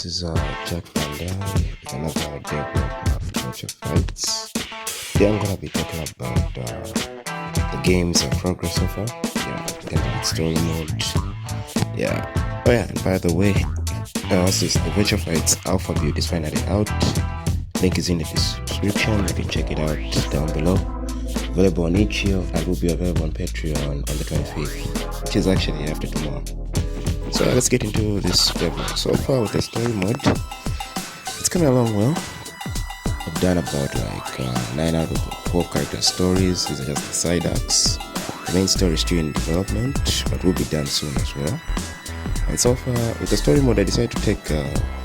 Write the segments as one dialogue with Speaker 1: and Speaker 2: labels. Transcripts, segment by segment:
Speaker 1: is Jack Pandai with another Devlog of Vecho Fights. Today I'm gonna be talking about the game's progress so far. Getting its story mode. And by the way, this is the Vecho Fights Alpha build is finally out. Link is in the description. You can check it out down below. Available on itch.io and will be available on Patreon on the 25th, which is actually after tomorrow. So let's get into this demo. So far with the story mode, it's coming along well. I've done about 9 out of 12 character stories. These are just the side arcs. The main story is still in development, but will be done soon as well. And so far with the story mode, I decided to take a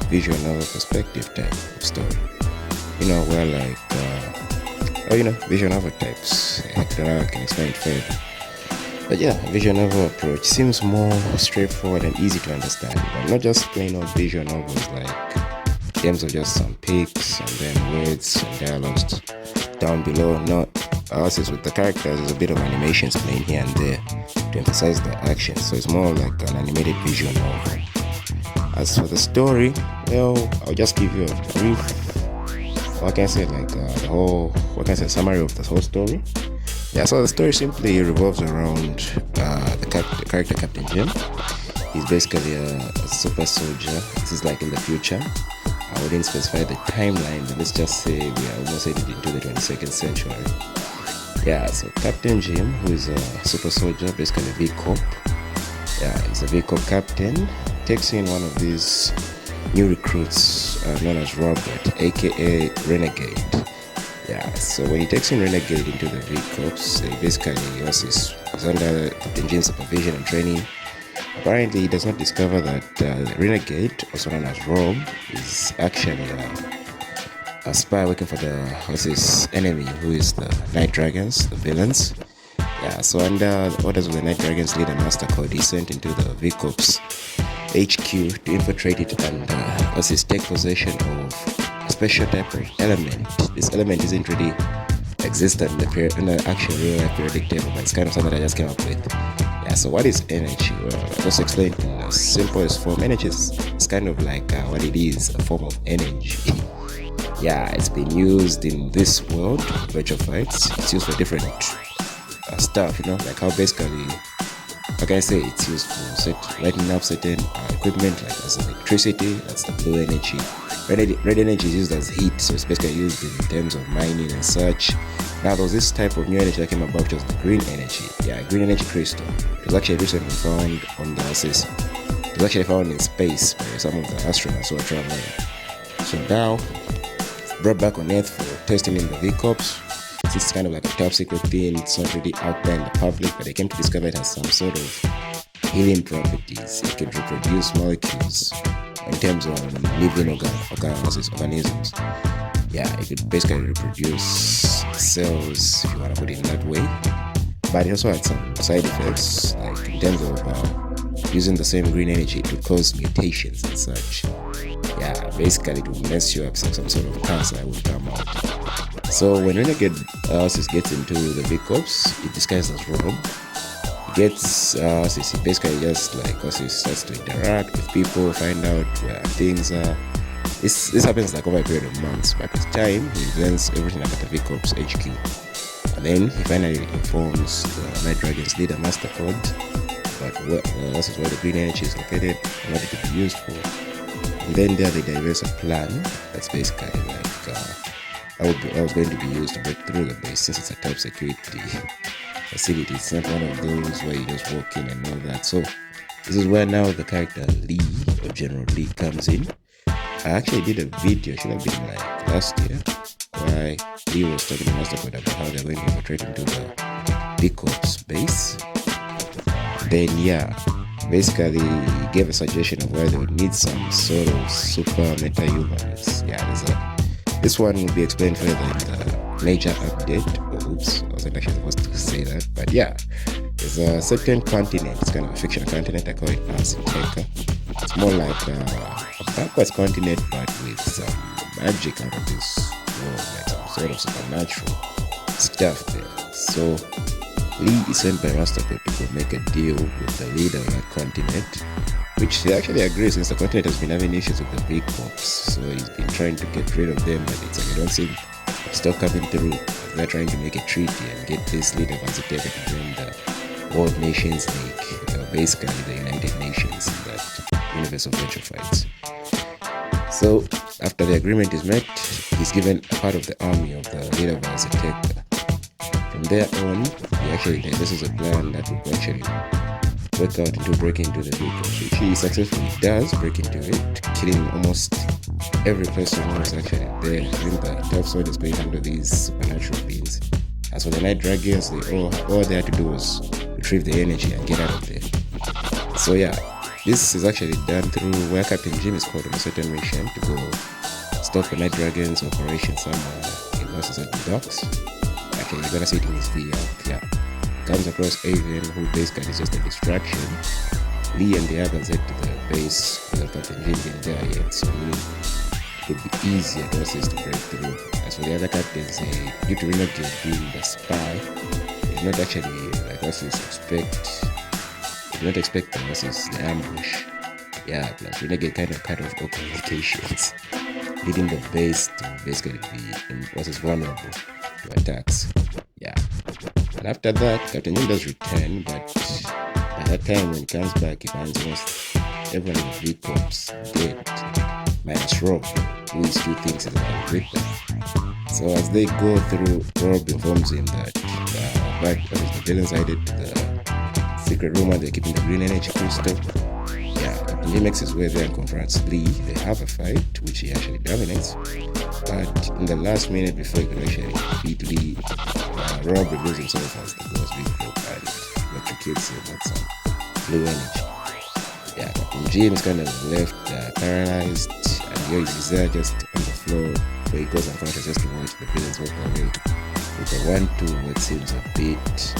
Speaker 1: visual novel perspective type of story. Visual novel types. I don't know how I can explain it further. But yeah, visual novel approach seems more straightforward and easy to understand. But not just plain old visual novels like games of just some pics and then words and dialogues down below. No, ours is with the characters, there's a bit of animations playing here and there to emphasize the action. So it's more like an animated visual novel. As for the story, well, I'll just give you a brief, summary of the whole story. Yeah, so the story simply revolves around the character Captain Jim. He's basically a super soldier. This is like in the future. I wouldn't specify the timeline, but let's just say we are almost headed into the 22nd century. Yeah, so Captain Jim, who is a super soldier, basically a V-Corp. Yeah, he's a V-Corp captain, takes in one of these new recruits known as Robert, aka Renegade. Yeah, so when he takes in Renegade into the V-Corps, he basically is under Captain Jim's supervision and training. Apparently, he does not discover that Renegade, also known as Rob, is actually a spy working for the enemy, who is the Night Dragons, the villains. Yeah, so under the orders of the Night Dragons leader Master Code, he's sent into the V-Corps HQ to infiltrate it and take possession of a special type of element. This element isn't really existent in the actual real life periodic table, but it's kind of something that I just came up with. Yeah, so what is energy? Well, I'll just explain in the simplest form. Energy is kind of like what it is, a form of energy. Yeah, it's been used in this world, Vecho Fights. It's used for different stuff, like how basically, it's used for lighting up certain equipment, like as electricity, that's the blue energy. Red energy is used as heat, so it's basically used in terms of mining and such. Now there's this type of new energy that came about, which was the green energy. Yeah, green energy crystal. It was actually recently found on the it was actually found in space by some of the astronauts who are traveling. So now it's brought back on Earth for testing in the V-Corps. It's kind of like a top secret thing. It's not really out there in the public, but they came to discover it has some sort of healing properties. It can reproduce molecules in terms of living organisms. Yeah, it could basically reproduce cells, if you want to put it in that way. But it also had some side effects, like in terms of using the same green energy, it would cause mutations and such. Yeah, basically it would mess you up, some sort of cancer that would come out. So when Renegade gets into the V-Corps, it disguises as Rob. He basically just starts to interact with people, find out where things are. This happens over a period of months, but with time he learns everything about the V-Corps HQ. And then he finally informs the Night Dragons leader Master Code about this is where the green energy is located and what it could be used for. And then there they devise a plan that's basically that was going to be used to break through the base, since it's a top security facility. It's not one of those where you just walk in and all that. So this is where now the character Lee, or General Lee, comes in. I actually did a video, should have been last year, where Lee was talking to Master Code about how they're going to infiltrate into the V-Corps base. Then basically he gave a suggestion of where they would need some sort of super meta-humans. This one will be explained further in the major update. I wasn't actually supposed to say that, but yeah, there's a certain continent. It's kind of a fictional continent. I call it Azteca. It's more like a backwards continent, but with some magic out of this world, like some sort of supernatural stuff there. So Lee is sent by Mastercode to go make a deal with the leader of that continent, which he actually agrees since the continent has been having issues with the big pops. So he's been trying to get rid of them, but it's like I don't see stuff coming through. They're trying to make a treaty and get this leader of Azteca to join the World Nations League, basically the United Nations in that universe of Vecho Fights. So after the agreement is met, he's given a part of the army of the leader of Azteca. From there on, this is a plan that would actually work out into breaking into the vehicle, which he successfully does break into it, killing almost every person who was actually there. Even the Tough Sword is going under these supernatural beings. As for the Night Dragons, all they had to do was retrieve the energy and get out of there. So yeah, this is actually done through where Captain Jim is called on a certain mission to go stop the Night Dragons operation somewhere in Moses at the docks. Actually, you're gonna see it in his VR. Yeah. Comes across Avon, who basically is just a distraction. Lee and the others head to the base without Captain Jim being there yet, so it would be easier to assist to break through. As for the other captains, due to Renegade being the spy, they did not actually, like us expect, they did not expect the ambush. Yeah, plus Renegade kind of cut off all communications, leading the base to basically be vulnerable to attacks. Yeah. And after that, Captain Jim does return, but by that time when he comes back, he finds almost everyone in the V-Corps dead, minus Rob, who he still thinks is with them. So as they go through, Rob informs him that the villains headed to the secret room where they're keeping the green energy crystal. Yeah, Captain Jim makes his way there and confronts Lee. They have a fight, which he actually dominates. But in the last minute before he could actually defeat Lee, Rob reveals himself as the Ghost Big Group and electrocutes him with some blue energy. Yeah, Captain Jim is kind of left paralyzed, and he's there just on the floor where he goes unconscious just to watch the villains walk away with a 1-2, what seems a bit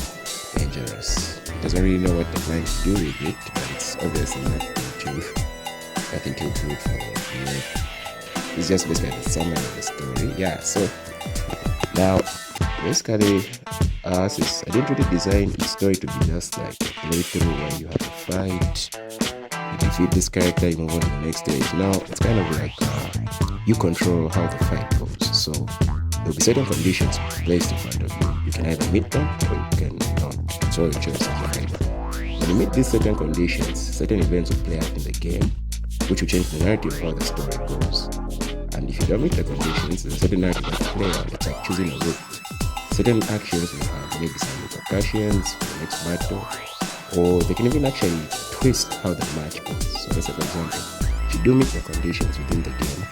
Speaker 1: dangerous. He doesn't really know what they're planning to do with it, but it's obviously nothing too good for you. It's just basically the summary of the story. Yeah, so now basically I didn't really design each story to be just like a playthrough where you have to fight, you defeat this character, you move on to the next stage. Now it's kind of like you control how the fight goes. So there'll be certain conditions placed in front of you. You can either meet them or you can not. It's all your choice as a fighter. When you meet these certain conditions, certain events will play out in the game, which will change the narrative of how the story goes. And if you don't meet the conditions, there's a certain narrative that will play out. It's like choosing a route. Certain actions will have maybe some repercussions for the next battle, or they can even actually twist how the match goes. So let's say, for example, if you do meet the conditions within the game,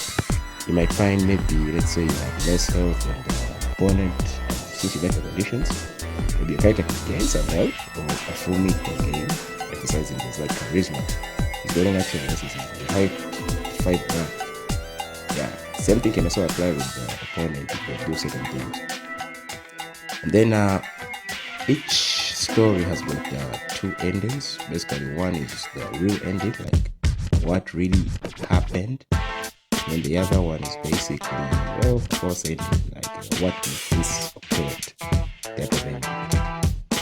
Speaker 1: you might find maybe, let's say you have less health than the opponent, and since you met the conditions, maybe your character can gain some health, or a full meet the game, exercising things like charisma. He's getting action versus the height to fight back. Yeah, same thing can also apply with the opponent if they do certain things. And then each story has got two endings. Basically, one is the real ending, like what really happened. And the other one is basically, well, false ending, like what if this occurred type of ending.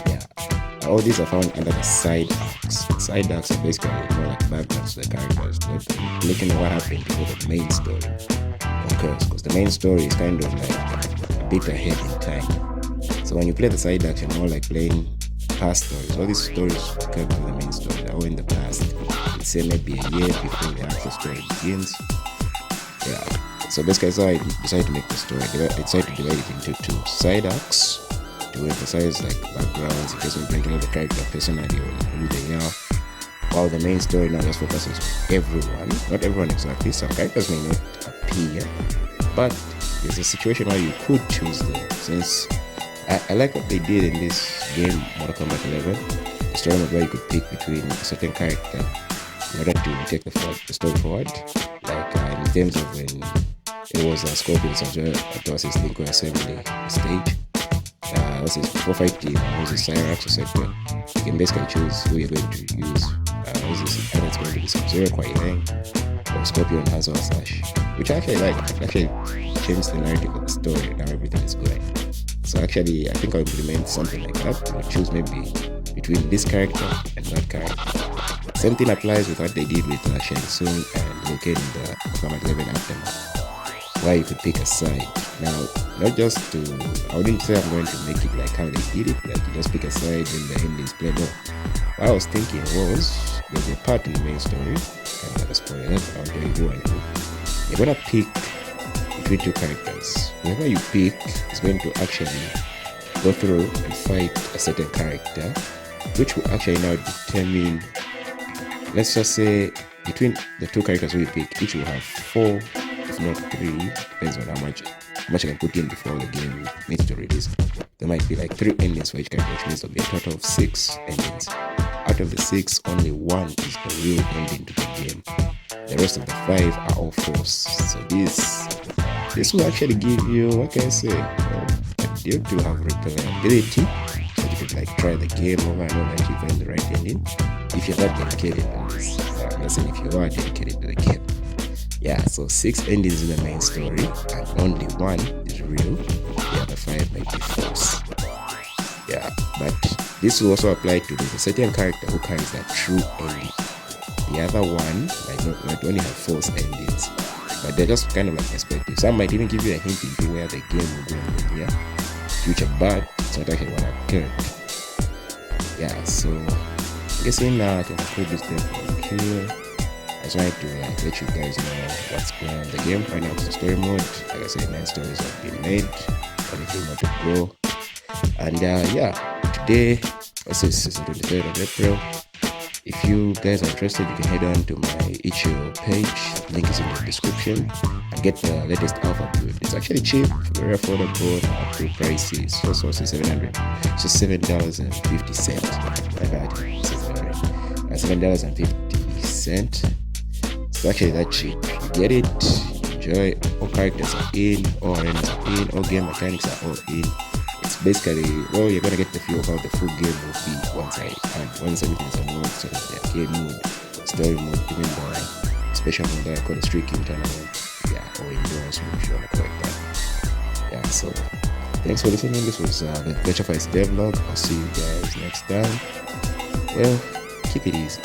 Speaker 1: Yeah. All these are found under the side arcs. Side arcs are basically more like backgrounds to the characters, let you know what happened before the main story occurs. Because the main story is kind of like a bit ahead in time. So when you play the side arcs, you're more like playing past stories. All these stories occur before the main story. They're all in the past. Let's say maybe a year before the actual story begins. Yeah. So basically, so I decided to make the story. I decided to divide it into two side arcs to emphasize like backgrounds, in case we bring to know the character personality or who they are. While the main story now just focuses on everyone. Not everyone exactly. Some characters may not appear, but there's a situation where you could choose them. Since I like what they did in this game, Mortal Kombat 11. The story mode where you could pick between a certain character in order to take the story forward. Like in terms of when it was a Scorpion Soldier, it was his Linko Assembly stage. Before fighting, was his Cyrax or Sector. You can basically choose who you're going to use. And it's going to be Sub-Zero, Kuai Liang, or Scorpion Hanzo Slash. Which I actually like. It actually changed the narrative of the story and how everything is going. So actually, I think I'll implement something like that. I'll choose maybe between this character and that character. Same thing applies with what they did with Shang Tsung and Liu Kang in the Format 11 Aftermath, where you could pick a side. Now, not just to, I wouldn't say I'm going to make it like how they did it, like you just pick a side and the endings play. No. What I was thinking was, there's a part in the main story, I'm gonna spoil it, I'll tell you who I know. You're gonna pick between two characters. Whoever you pick is going to actually go through and fight a certain character, which will actually now determine, let's just say, between the two characters we pick, each will have 4, if not 3, depends on how much I can put in before the game needs to release. There might be like 3 endings for each character, which means there'll be a total of 6 endings. Out of the 6, only 1 is the real ending to the game. The rest of the 5 are all false. So this will actually give you, what can I say, a deal to have replayability, so you could like try the game over and over until you find the right ending. If you're not dedicated to this, I'm not saying if you are dedicated to the game. Yeah, so 6 endings in the main story, and only 1 is real. The other 5 might be false. Yeah, but this will also apply to there's a certain character who carries that true ending. The other one might only have false endings, but they're just kind of like perspective. Some might even give you a hint into where the game will go in the near future, but it's not actually what occurred. Yeah, so I'm guessing now I can conclude this Devlog here. I just wanted to let you guys know what's going on in the game. Right now it's the story mode. Like I said, 9 stories have been made, only 3 more to go. And yeah, today, this is the 23rd of April. If you guys are interested, you can head on to my ep2 page. Link is in the description. And get the latest alpha build. It's actually cheap, very affordable, not too pricey. So $700. It's just $7.50. My bad, $7.50. It's actually that cheap. You get it, enjoy. All characters are in, all arenas are in, all game mechanics are all in. It's basically, well, you're gonna get the feel of how the full game will be once everything is unlocked. So the game mode, story mode, even the special mode that I call the streaking tournament, yeah, or endurance mode if you wanna call it that. Yeah, so thanks for listening. This was the Vecho Fights Devlog. I'll see you guys next time. Well, keep it easy.